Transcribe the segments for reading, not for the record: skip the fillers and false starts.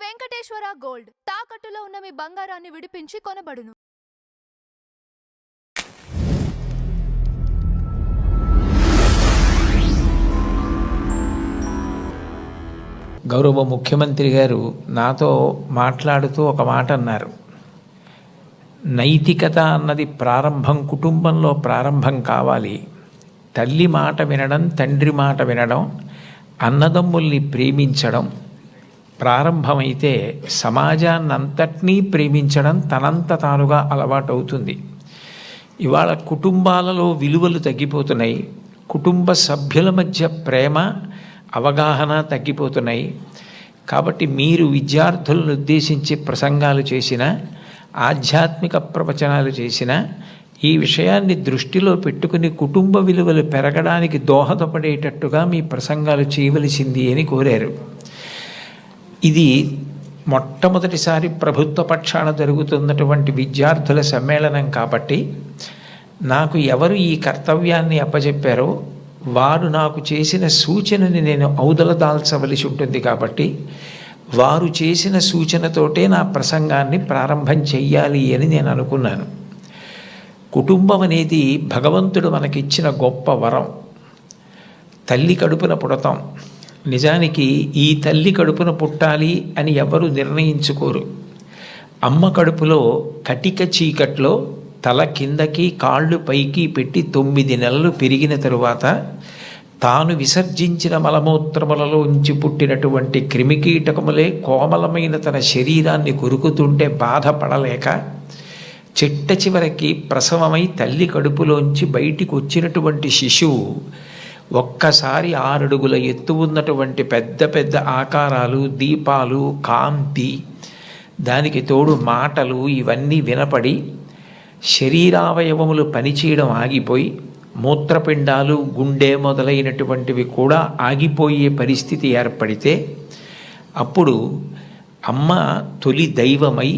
Venkateswara gold తాకట్టులో ఉన్న మీ బంగారాన్ని విడిపించి కొనబడును. గౌరవ ముఖ్యమంత్రి గారు నాతో మాట్లాడుతూ ఒక మాట అన్నారు. నైతికత అన్నది కుటుంబంలో ప్రారంభం కావాలి. తల్లి మాట వినడం, తండ్రి మాట వినడం, అన్నదమ్ముల్ని ప్రేమించడం ప్రారంభమైతే సమాజాన్నంతటినీ ప్రేమించడం తనంత తానుగా అలవాటవుతుంది. ఇవాళ కుటుంబాలలో విలువలు తగ్గిపోతున్నాయి. కుటుంబ సభ్యుల మధ్య ప్రేమ, అవగాహన తగ్గిపోతున్నాయి. కాబట్టి మీరు విద్యార్థులను ఉద్దేశించి ప్రసంగాలు చేసిన, ఆధ్యాత్మిక ప్రవచనాలు చేసిన ఈ విషయాన్ని దృష్టిలో పెట్టుకుని కుటుంబ విలువలు పెరగడానికి దోహదపడేటట్టుగా మీ ప్రసంగాలు చేయవలసింది అని కోరారు. ఇది మొట్టమొదటిసారి ప్రభుత్వ పక్షాన జరుగుతున్నటువంటి విద్యార్థుల సమ్మేళనం కాబట్టి నాకు ఎవరు ఈ కర్తవ్యాన్ని అప్పచెప్పారో వారు నాకు చేసిన సూచనని నేను ఔదలదాల్చవలసి ఉంటుంది. కాబట్టి వారు చేసిన సూచనతోటే నా ప్రసంగాన్ని ప్రారంభం చెయ్యాలి అని నేను అనుకున్నాను. కుటుంబం అనేది భగవంతుడు మనకిచ్చిన గొప్ప వరం. తల్లి కడుపున పుడతాం. నిజానికి ఈ తల్లి కడుపున పుట్టాలి అని ఎవరు నిర్ణయించుకోరు. అమ్మ కడుపులో కటిక చీకట్లో తల కిందకి కాళ్ళు పైకి పెట్టి 9 నెలలు పెరిగిన తరువాత తాను విసర్జించిన మలమూత్రములలో ఉంచి పుట్టినటువంటి క్రిమికీటకములే కోమలమైన తన శరీరాన్ని కొరుకుతుంటే బాధపడలేక చిట్ట చివరికి ప్రసవమై తల్లి కడుపులోంచి బయటికి వచ్చినటువంటి శిశువు ఒక్కసారి 6 అడుగుల ఎత్తు ఉన్నటువంటి పెద్ద పెద్ద ఆకారాలు, దీపాలు, కాంతి, దానికి తోడు మాటలు ఇవన్నీ వినపడి శరీరావయవములు పనిచేయడం ఆగిపోయి మూత్రపిండాలు, గుండె మొదలైనటువంటివి కూడా ఆగిపోయే పరిస్థితి ఏర్పడితే అప్పుడు అమ్మ తొలి దైవమై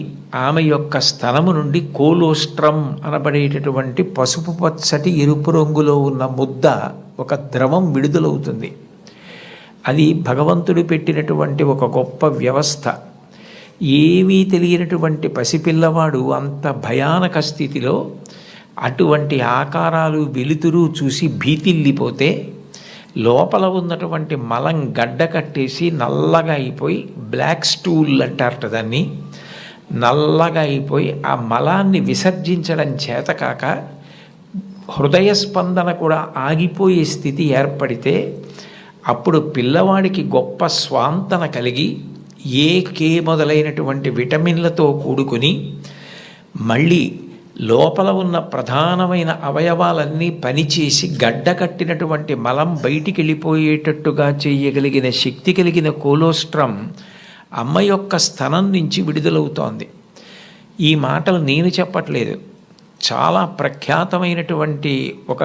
ఆమె యొక్క స్తనము నుండి కోలోస్ట్రం అనబడేటటువంటి పసుపు పచ్చటి ఎరుపు రంగులో ఉన్న ముద్ద, ఒక ద్రవం విడుదలవుతుంది. అది భగవంతుడు పెట్టినటువంటి ఒక గొప్ప వ్యవస్థ. ఏమీ తెలియనటువంటి పసిపిల్లవాడు అంత భయానక స్థితిలో అటువంటి ఆకారాలు, వెలుతురు చూసి భీతిల్లిపోతే లోపల ఉన్నటువంటి మలం గడ్డ కట్టేసి నల్లగా అయిపోయి, బ్లాక్ స్టూల్ అంటారట దాన్ని, నల్లగా అయిపోయి ఆ మలాన్ని విసర్జించడం చేతకాక హృదయ స్పందన కూడా ఆగిపోయే స్థితి ఏర్పడితే అప్పుడు పిల్లవాడికి గొప్ప స్వాంతన కలిగి కే మొదలైనటువంటి విటమిన్లతో కూడుకుని మళ్ళీ లోపల ఉన్న ప్రధానమైన అవయవాలన్నీ పనిచేసి గడ్డ కట్టినటువంటి మలం బయటికి వెళ్ళిపోయేటట్టుగా చేయగలిగిన శక్తి కలిగిన కోలోస్ట్రం అమ్మ యొక్క స్తనం నుంచి విడుదలవుతోంది. ఈ మాటలు నేను చెప్పట్లేదు. చాలా ప్రఖ్యాతమైనటువంటి ఒక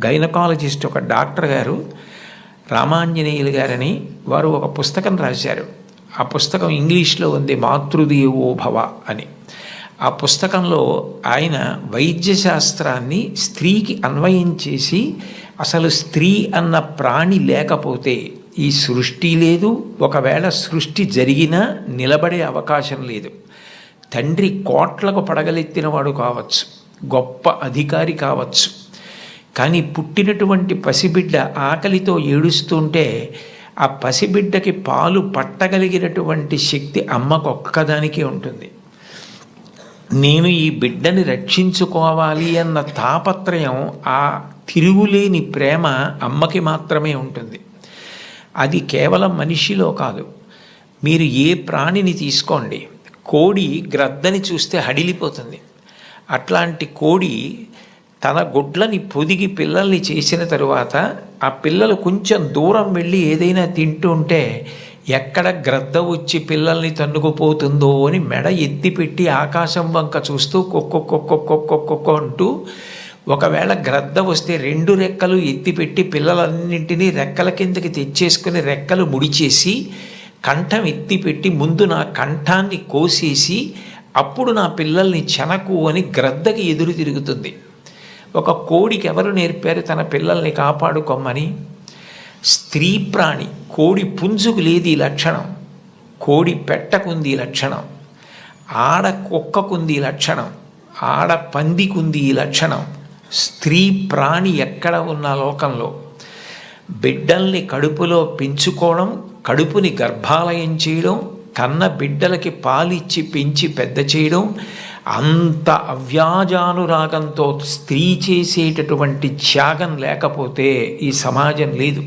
గైనకాలజిస్ట్, ఒక డాక్టర్ గారు, రామాంజనేయులు గారని, వారు ఒక పుస్తకం రాశారు. ఆ పుస్తకం ఇంగ్లీష్లో ఉంది, మాతృదేవో భవ అని. ఆ పుస్తకంలో ఆయన వైద్యశాస్త్రాన్ని స్త్రీకి అన్వయం చేసి అసలు స్త్రీ అన్న ప్రాణి లేకపోతే ఈ సృష్టి లేదు, ఒకవేళ సృష్టి జరిగినా నిలబడే అవకాశం లేదు. తండ్రి కోట్లకు పడగలెత్తినవాడు కావచ్చు, గొప్ప అధికారి కావచ్చు, కానీ పుట్టినటువంటి పసిబిడ్డ ఆకలితో ఏడుస్తుంటే ఆ పసిబిడ్డకి పాలు పట్టగలిగినటువంటి శక్తి అమ్మకొక్కదానికే ఉంటుంది. నేను ఈ బిడ్డని రక్షించుకోవాలి అన్న తాపత్రయం, ఆ తిరుగులేని ప్రేమ అమ్మకి మాత్రమే ఉంటుంది. అది కేవలం మనిషిలో కాదు. మీరు ఏ ప్రాణిని తీసుకోండి, కోడి గ్రద్దని చూస్తే హడిలిపోతుంది. అట్లాంటి కోడి తన గుడ్లని పొదిగి పిల్లల్ని చేసిన తరువాత ఆ పిల్లలు కొంచెం దూరం వెళ్ళి ఏదైనా తింటుంటే ఎక్కడ గ్రద్ద వచ్చి పిల్లల్ని తన్నుకుపోతుందో అని మెడ ఎత్తిపెట్టి ఆకాశం వంక చూస్తూ కొక్కొక్కొక్కొక్కొక్కొక్కొ అంటూ, ఒకవేళ గ్రద్ద వస్తే 2 రెక్కలు ఎత్తిపెట్టి పిల్లలన్నింటినీ రెక్కల కిందకి తెచ్చేసుకుని రెక్కలు ముడిచేసి కంఠం ఎత్తిపెట్టి ముందు నా కంఠాన్ని కోసేసి అప్పుడు నా పిల్లల్ని చెనకు అని గ్రద్దకి ఎదురు తిరుగుతుంది. ఒక కోడికి ఎవరు నేర్పారు తన పిల్లల్ని కాపాడుకోమని? స్త్రీ ప్రాణి. కోడి పుంజుకు లేదు ఈ లక్షణం. కోడి పెట్టకుంది ఈ లక్షణం, ఆడ కుక్కకుంది ఈ లక్షణం, ఆడ పందికుంది ఈ లక్షణం. స్త్రీ ప్రాణి ఎక్కడ ఉన్న లోకంలో బిడ్డల్ని కడుపులో పెంచుకోవడం, కడుపుని గర్భాలయం చేయడం, కన్న బిడ్డలకి పాలిచ్చి పెంచి పెద్ద చేయడం, అంత అవ్యాజానురాగంతో స్త్రీ చేసేటటువంటి త్యాగం లేకపోతే ఈ సమాజం లేదు.